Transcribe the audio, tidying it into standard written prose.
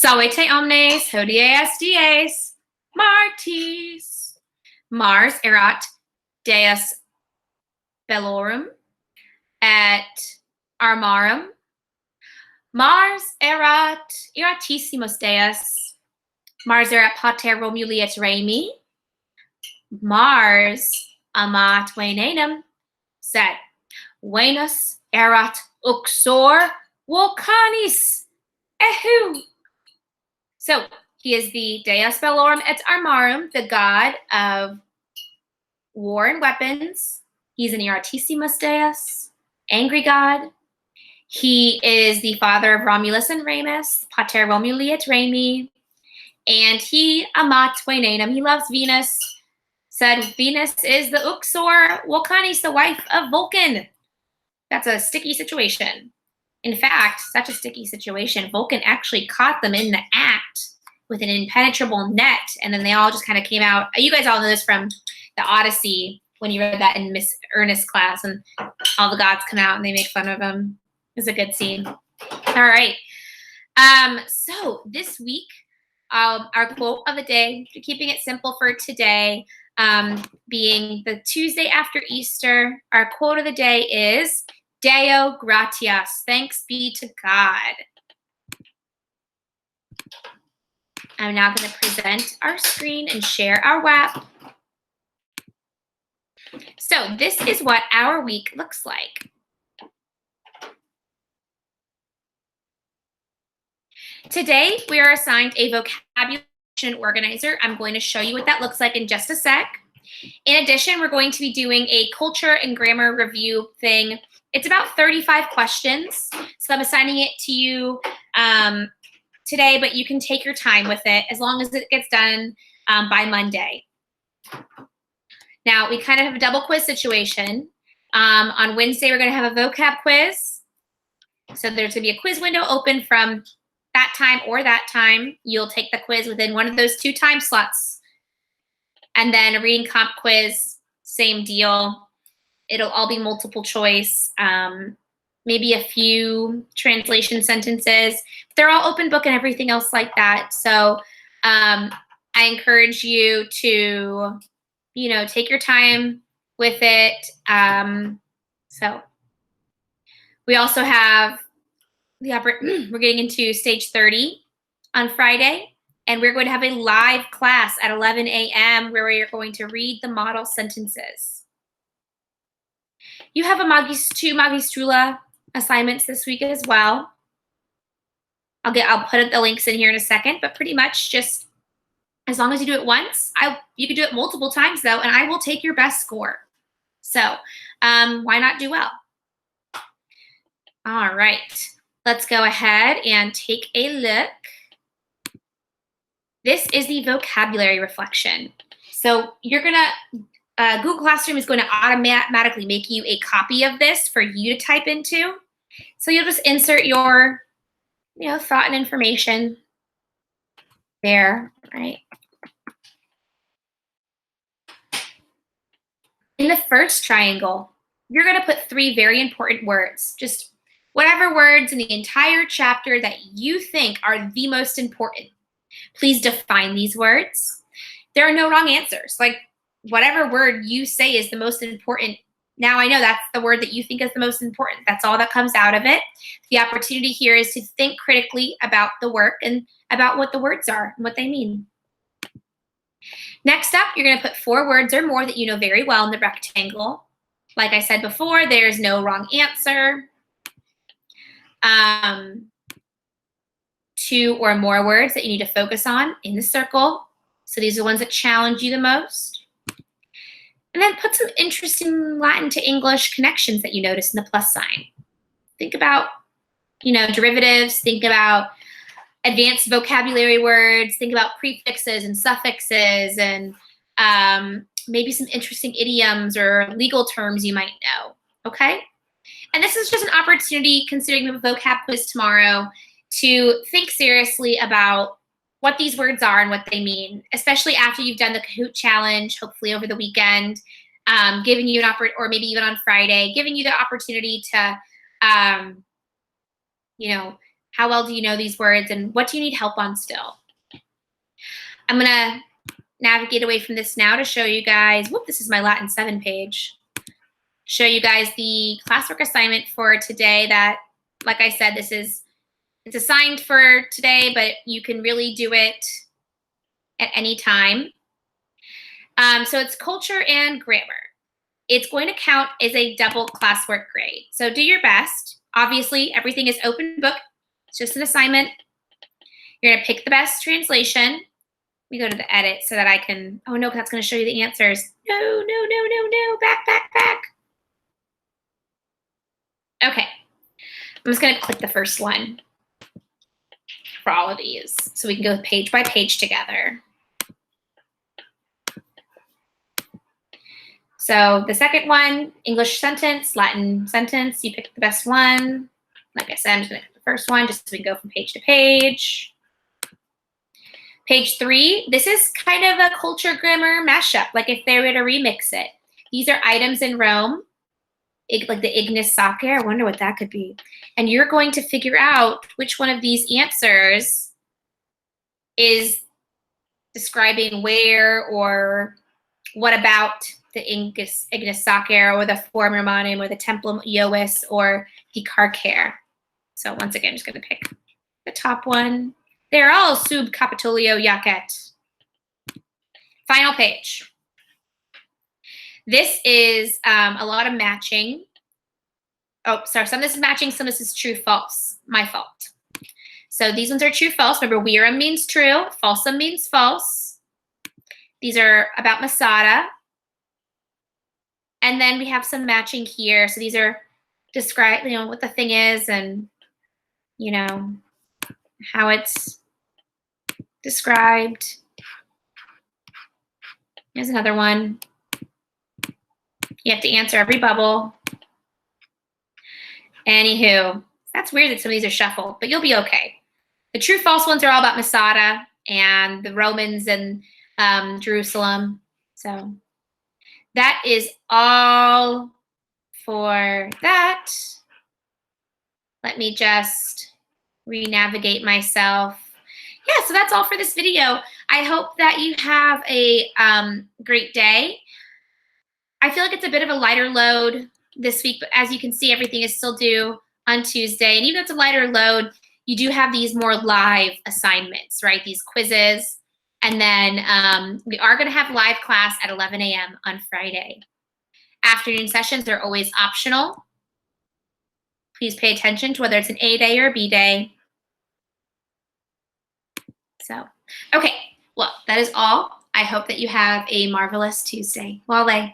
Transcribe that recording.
Salvete omnes, hodie dies, martis. Mars erat deus bellorum et armarum. Mars erat iratissimus deus. Mars erat pater Romuli et Remi. Mars amat Venenum, sed Venus erat uxor vulcanis ehu. So he is the Deus Bellorum et Armarum, the god of war and weapons. He's an Iratissimus Deus, angry god. He is the father of Romulus and Remus, Pater Romuli et Remi. And he amat Venenum. He loves Venus. Said Venus is the Uxor Vulcanis, the wife of Vulcan. That's a sticky situation. In fact, such a sticky situation, Vulcan actually caught them in the act with an impenetrable net, and then they all just kind of came out. You guys all know this from the Odyssey when you read that in Miss Ernest class, and all the gods come out and they make fun of them. It's a good scene. All right. So this week, our quote of the day, keeping it simple for today, being the Tuesday after Easter, our quote of the day is Deo Gratias, thanks be to God. I'm now going to present our screen and share our WAP. So this is what our week looks like. Today, we are assigned a vocabulary organizer. I'm going to show you what that looks like in just a sec. In addition, we're going to be doing a culture and grammar review thing. It's about 35 questions, so I'm assigning it to you today, but you can take your time with it as long as it gets done by Monday. Now, we kind of have a double quiz situation. On Wednesday, we're going to have a vocab quiz. So there's going to be a quiz window open from that time or that time. You'll take the quiz within one of those 2 time slots. And then a reading comp quiz, same deal. It'll all be multiple choice, maybe a few translation sentences. They're all open book and everything else like that. So I encourage you to, take your time with it. So we also have we're getting into stage 30 on Friday, and we're going to have a live class at 11 a.m. where we are going to read the model sentences. You have a 2 Magistrula assignments this week as well. I'll put the links in here in a second, but pretty much just as long as you do it once, you can do it multiple times though, and I will take your best score. So why not do well? All right, let's go ahead and take a look. This is the vocabulary reflection. So you're gonna, Google Classroom is going to automatically make you a copy of this for you to type into. So you'll just insert your, thought and information there, right? In the first triangle, you're going to put 3 very important words, just whatever words in the entire chapter that you think are the most important. Please define these words. There are no wrong answers. Like, whatever word you say is the most important, now I know that's the word that you think is the most important. That's all that comes out of it. The opportunity here is to think critically about the work and about what the words are and what they mean. Next up, you're going to put 4 words or more that you know very well in the rectangle. Like I said before, there's no wrong answer. 2 or more words that you need to focus on in the circle. So these are the ones that challenge you the most. And then put some interesting Latin to English connections that you notice in the plus sign. Think about, derivatives. Think about advanced vocabulary words. Think about prefixes and suffixes and maybe some interesting idioms or legal terms you might know, okay? And this is just an opportunity, considering the vocab quiz tomorrow, to think seriously about what these words are and what they mean, especially after you've done the Kahoot challenge, hopefully over the weekend, giving you an or maybe even on Friday, giving you the opportunity to, How well do you know these words, and what do you need help on still? I'm going to navigate away from this now to show you guys, whoop, this is my Latin 7 page. Show you guys the classwork assignment for today that, like I said, it's assigned for today, but you can really do it at any time. So it's culture and grammar. It's going to count as a double classwork grade. So do your best. Obviously, everything is open book. It's just an assignment. You're going to pick the best translation. Let me go to the edit so that I can, oh no, that's going to show you the answers. No, back. Okay, I'm just going to click the first one for all of these so we can go page by page together. So the second one, English sentence, Latin sentence, you pick the best one. Like I said, I'm just going to pick the first one just so we can go from page to page. Page 3, this is kind of a culture grammar mashup, like if they were to remix it. These are items in Rome, like the Ignis Sacer. I wonder what that could be. And you're going to figure out which one of these answers is describing where or what about the Ignis Sacer or the Forum Romanum or the Templum Iovis or the Carcere. So once again, I'm just going to pick the top one. They're all sub capitulio jacet. Final page. This is a lot of matching. Oh, sorry, some of this is matching, some of this is true, false. My fault. So these ones are true, false. Remember, verum means true, falsum means false. These are about Masada. And then we have some matching here. So these are describe, what the thing is and, how it's described. Here's another one. You have to answer every bubble. Anywho, that's weird that some of these are shuffled, but you'll be okay. The true false ones are all about Masada and the Romans and Jerusalem. So that is all for that. Let me just re-navigate myself. Yeah, so that's all for this video. I hope that you have a great day. I feel like it's a bit of a lighter load this week, but as you can see, everything is still due on Tuesday. And even though it's a lighter load, you do have these more live assignments, right? These quizzes. And then we are going to have live class at 11 a.m. on Friday. Afternoon sessions are always optional. Please pay attention to whether it's an A day or a B day. So, okay, well, that is all. I hope that you have a marvelous Tuesday. Wale.